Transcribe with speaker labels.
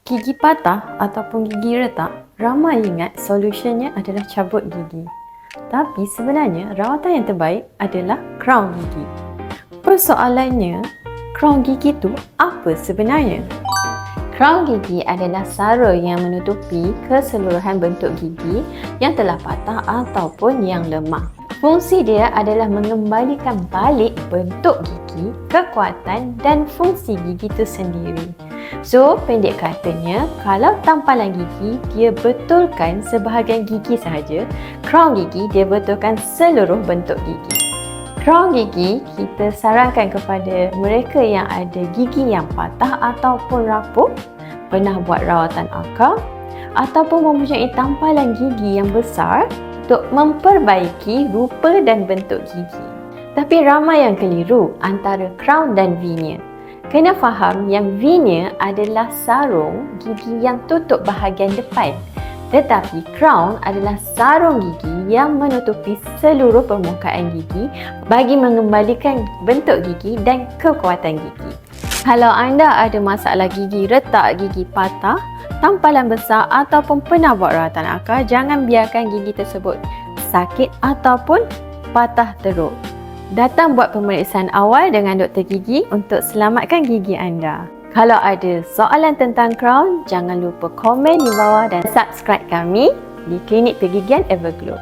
Speaker 1: Gigi patah ataupun gigi retak, ramai ingat solusinya adalah cabut gigi. Tapi sebenarnya rawatan yang terbaik adalah crown gigi. Persoalannya, crown gigi tu apa sebenarnya? Crown gigi adalah sara yang menutupi keseluruhan bentuk gigi yang telah patah ataupun yang lemah. Fungsi dia adalah mengembalikan balik bentuk gigi, kekuatan dan fungsi gigi itu sendiri. So, pendek katanya, kalau tampalan gigi dia betulkan sebahagian gigi sahaja, crown gigi dia betulkan seluruh bentuk gigi. Crown gigi kita sarankan kepada mereka yang ada gigi yang patah ataupun rapuh, pernah buat rawatan akar ataupun mempunyai tampalan gigi yang besar untuk memperbaiki rupa dan bentuk gigi. Tapi ramai yang keliru antara crown dan veneer. Kena faham yang veneer adalah sarung gigi yang tutup bahagian depan. Tetapi crown adalah sarung gigi yang menutupi seluruh permukaan gigi bagi mengembalikan bentuk gigi dan kekuatan gigi. Kalau anda ada masalah gigi retak, gigi patah, tampalan besar ataupun pernah buat rawatan akar, jangan biarkan gigi tersebut sakit ataupun patah teruk. Datang buat pemeriksaan awal dengan doktor gigi untuk selamatkan gigi anda. Kalau ada soalan tentang crown, jangan lupa komen di bawah dan subscribe kami di Klinik Pergigian Everglow.